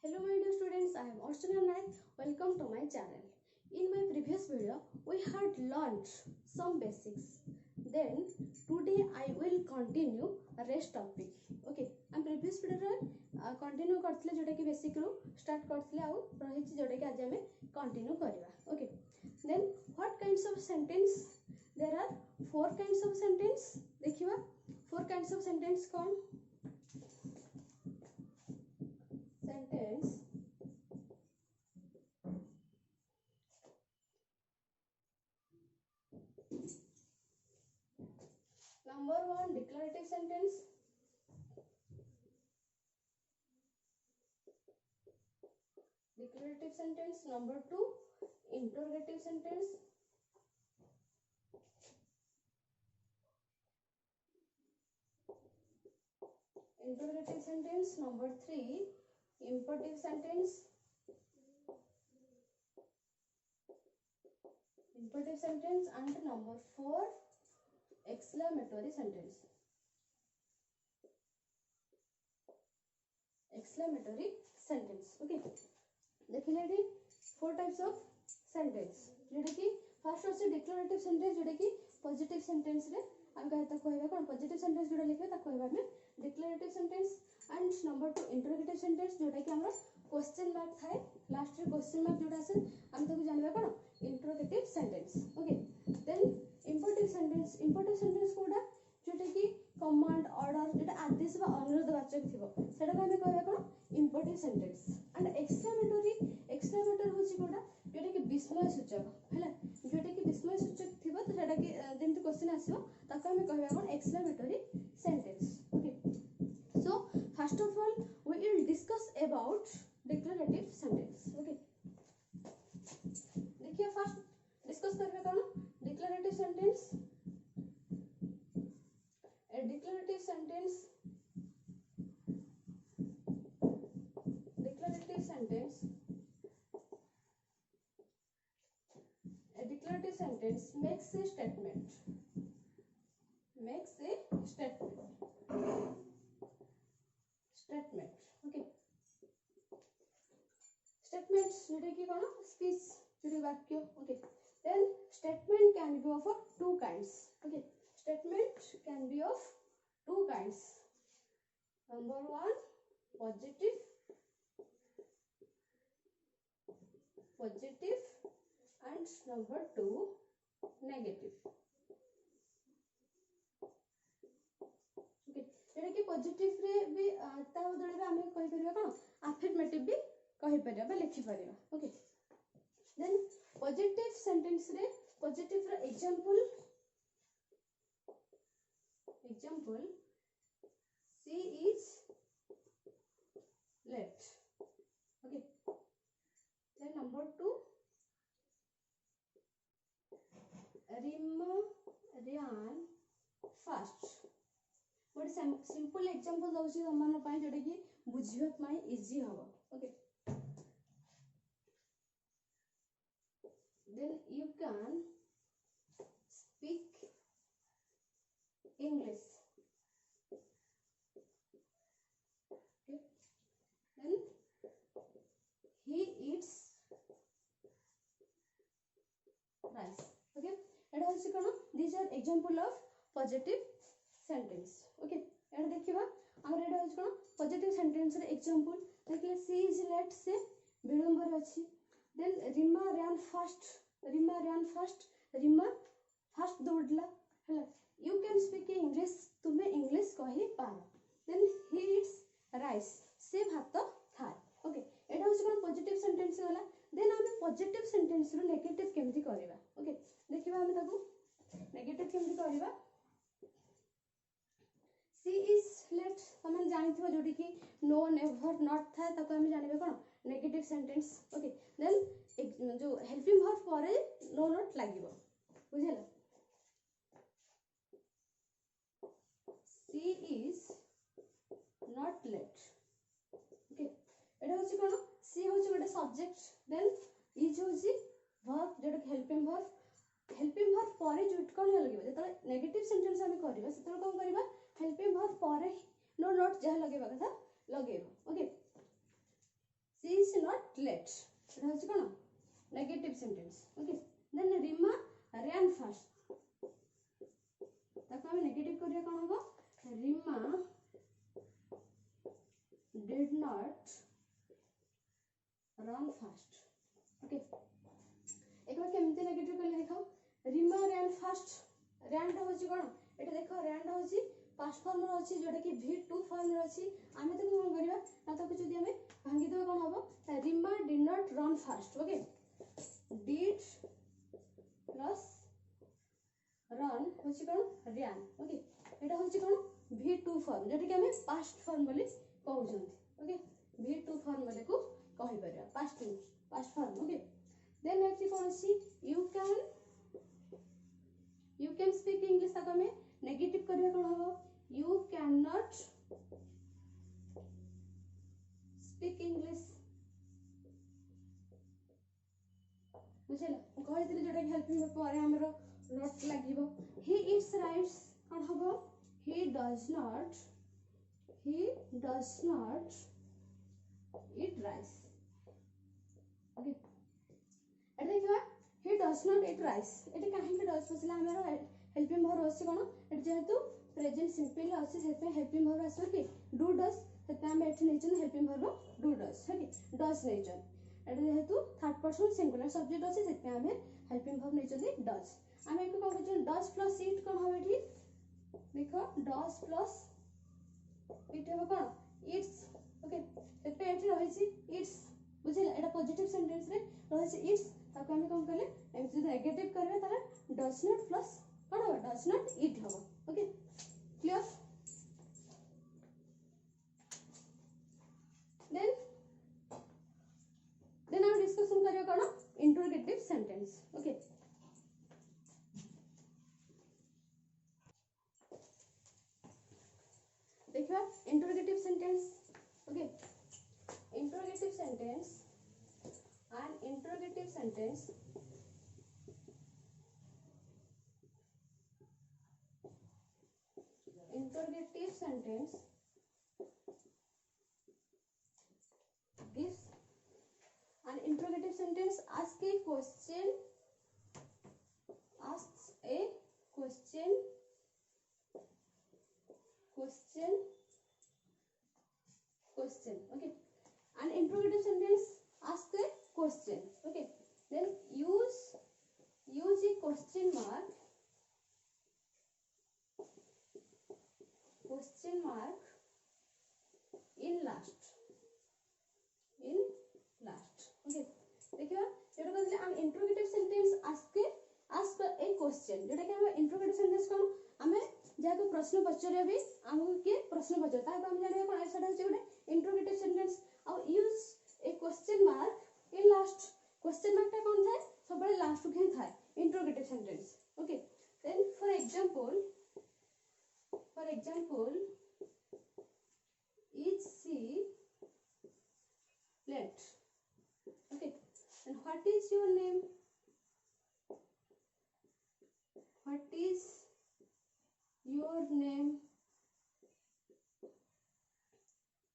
Hello my dear students, I am Archana Naik. Welcome to my channel. In my previous video, we had learned some basics. Then today I will continue rest topic. Okay, I'm previous video continue करथले जोटा कि basic रू start करथले आउ रहिछि जोटा कि आज हमें continue करिवा. Okay. Then what kinds of sentence? There are four kinds of sentence. देखिवा four kinds of sentence कौन? Sentence number one, declarative sentence. Declarative sentence. Number two, interrogative sentence. Interrogative sentence. Number three, imperative sentence. Imperative sentence. And number four, exclamatory sentence. Exclamatory sentence. Okay. देखिले D four types of sentence. जोटा कि first होछि declarative sentence जोटा कि positive sentence रे हम कहता कहबा कोन positive sentence जोटा लिखबे ता कहबा में declarative sentence. And number two, interrogative sentence जोटा कि हमरा question mark थाए last रे question mark जोटा आसे हम ताको जानबा कोन interrogative sentence. Okay. Then imperative sentence कोडा जोटा कि command order जोटा आदेश बा अनुरोध वाचक थिबो सेटा को हम कहबा कोन imperative sentence. And exclamatory होछि कोडा जोटा कि विस्मय सूचक हैला जोटा कि विस्मय सूचक थिबो तो सेटा कि जेंति क्वेश्चन आसीबो ताको हम कहबा कोन exclamatory sentence. Okay. So first of all we will discuss about declarative sentence. Okay. देखिए first discuss करबे कोन declarative sentence. A declarative sentence makes a statement. Okay. Statements जोटा कि कोन speech जोटा वाक्य. Okay. Then statement can be of two kinds. Okay. Statement can be of two kinds. Number one, positive and number two, negative. Okay. जेटा कि positive रे भी ता बदले में हमें कहि परिबा कोन affirmative भी कहि परिबा बा लिखि परिबा. Okay. Then positive sentence रे positive row example she is late. Okay. Then number two, Rima ran fast. What simple example दउछि हमन पय जोटा कि बुझिबा पय इजी हबो. Okay. Then you can speak English. Okay. Then he eats rice. Okay. एटा होछि कोन these are example of positive sentence. Okay. एटा देखिबा हमर एटा होछि कोन positive sentence रे example देखले she is late से विलंब रे अछि. Then Rima ran fast दौड़ला हैला. You can speak English, तुमे इंग्लिश कहि पारो. Then he eats rice, से भात खाए. Okay. एटा होछि कोन positive sentence वाला. Then हमें positive sentence रो negative केमति करबा. Okay. देखिबा हम ताको negative केमति करबा. she is late हमन जानिथिबा जोडी कि no never not था ताको हम जानिबे कोन negative sentence. Okay. Then जो helping verb परे no not लागिबो बुझिला. she is not late. Okay. एटा होछि कोन she होछि गोटे subject. Then is होछि verb जोटा helping verb परे जो कोन लागिबो जेतले नेगेटिव सेंटेंस हम करबा सेतले कोन करबा helping verb परे no not जहा लगेबा कथा लगेबो. Okay. is not late. এটা হচ্ছে কোন নেগেটিভ সেন্টেন্স ওকে দেন রিমা ran fast তাকে আমি নেগেটিভ করিয়া কোন হবো Rima did not run fast ওকে একবার কেমতে নেগেটিভ করলে দেখো রিমা ran fast ran টা হচ্ছে কোন এটা দেখো ran টা হচ্ছে past form ର ଅଛି जोटा कि v2 form ର ଅଛି ଆମେ ତାକୁ কোন କରିବା ନା ତାକୁ ଯଦି ଆମେ ଭାଙ୍ଗି ଦେବା কোন ହବ Rima did not run fast okay did plus run হচ্ছে কোন ran ওকে এটা হচ্ছে কোন v2 form जोटा कि ଆମେ past form ବୋଲି କହୁଛନ୍ତି ओके v2 form ବୋଲି को कहि परिया past form okay then next कोन अछि you can speak english ताको हमें नेगेटिव करिया कोन हबो you cannot speak english बुझला कहि दिले जोटा कि हेल्पिंग पर हमरो नोट लागिवो he eats rice कोन हबो he does not eat rice okay एटा देखिबा he does not eat rice एटा काहे के does पसला हमरो हेल्पिंग वर्ब अछि कोन एटा जेहेतु प्रेजेंट सिंपल अछि सेते हेल्पिंग वर्ब आसो कि डू डस सेते हम एठी नेचन helping verb do does okay does नेचन एटा जेहेतु थर्ड पर्सन सिंगुलर सब्जेक्ट अछि सेते हम हेल्पिंग वर्ब नेचन डस हम एक कोन कहजन डस प्लस ईट कोन होबे एठी देखो डस प्लस ईट होबे कोन इट्स ओके सेते एठी रहिछि इट्स बुझिला एटा पॉजिटिव सेंटेंस रे रहिछि इट्स ताको हम कोन कहले एमति जदि नेगेटिव करबे ताले डस नॉट प्लस कोन होबे डस नॉट ईट होबे ओके क्लियर देन हम डिस्कशन करियो कोन इंटरोगेटिव सेंटेंस ओके देखिबा interrogative sentence okay interrogative sentence and interrogative sentence gives an interrogative sentence asks a question okay an interrogative sentence asks a question okay then use a question mark in last okay देखिबा जेटा कहले हम interrogative sentence ask a question जेटा कि हम interrogative sentence कोन हमें जाको प्रश्न पचरिया भी हमहु के प्रश्न पचर ता हम जाने कोन आंसर होचे गोटे इंटरोगेटिव सेंटेंस और use a question mark in last question mark टा कोन थाए सब लास्ट के थाए interrogative sentence okay then for example is she late okay and what is your name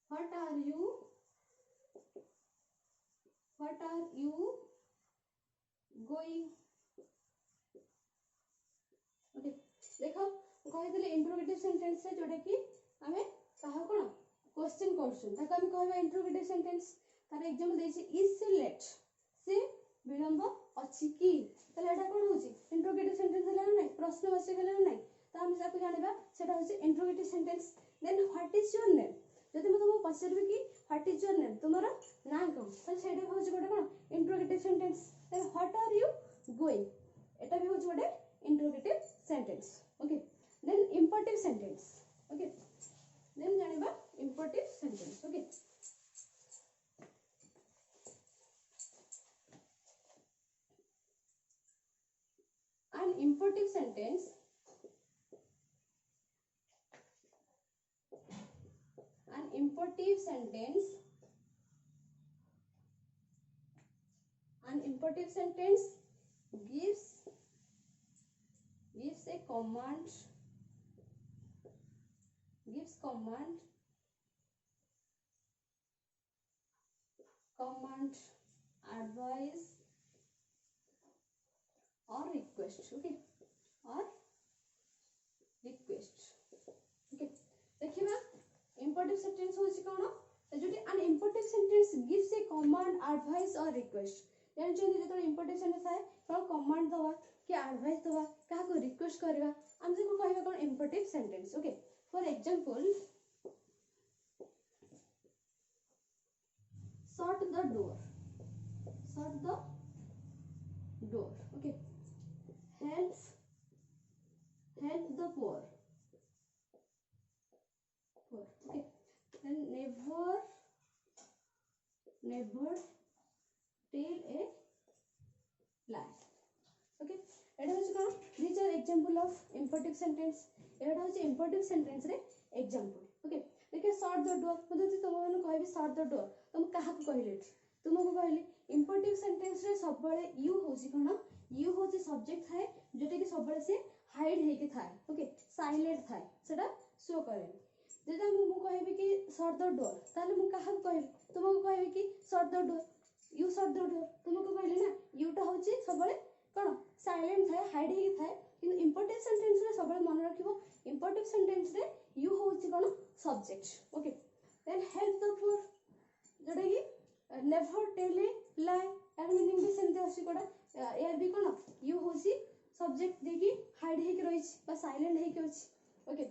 what are you going okay देखो कहि दिले इंटरोगेटिव सेंटेंस रे जोटा कि हमें कहा कोन क्वेश्चन करछन ताको हम कहबा इंटरोगेटिव सेंटेंस तार एग्जांपल देछि इज सी लेट से विलंब अछि कि तले एटा कोन होछि इंटरोगेटिव सेंटेंस हला नै प्रश्नवाचक हला नै त हम जाको जानिबा सेटा होछि interrogative sentence then what is your name जदि म तुमको पचारबे कि व्हाट इज योर नेम तुम्हारा नाम कोन त सेटा होछि गोटे कोन interrogative sentence then what are you going एटा भी होछि गोटे interrogative sentence okay then imperative sentence okay then जानिबा imperative sentence okay an imperative sentence gives a command command, advice or request. Okay, or request. Okay, देखिबा imperative sentence होछि कोन जोटी an imperative sentence gives a command, advice or request. जानछन जेतो imperative sentence है कोन command दवा कि advice दवा का को request करबा हम जे को कहबा कोन imperative sentence. Okay, for example, shut the door, shut the door. Okay, help the poor. Okay, then never tell a lie. Okay, এটা হচ্ছে কোন these are example of imperative sentence. এটা হচ্ছে imperative sentence রে example. Okay, देखिए shut the door मैं যদি तुमने कहबी shut the door तुम काहा को कहले तुमको कहली imperative sentence रे सब बळे you होछि कोन you होछि subject थाए जेटा कि सब बळे से हाइड हेके थाए. ओके, साइलेंट थाए सेटा शो करे. जेटा मु कहबी कि shut the door ताले मु काहा को कहबी तुमको कहबी कि shut the door you shut the door तुमको कहली ना you टा होछि सब बळे कोन साइलेंट थाए हाइड हेके थाए. किंतु imperative sentence रे सब बळे मन रखिबो imperative sentence रे you होछि कोन subject. Okay, then help the poor जेटा कि never tell a lie यार मीनिंग भी सेमते आसी कोडा यार भी कोन you होसी सब्जेक्ट देखि हाइड हेके रहिछि बा साइलेंट हेके अछि. ओके,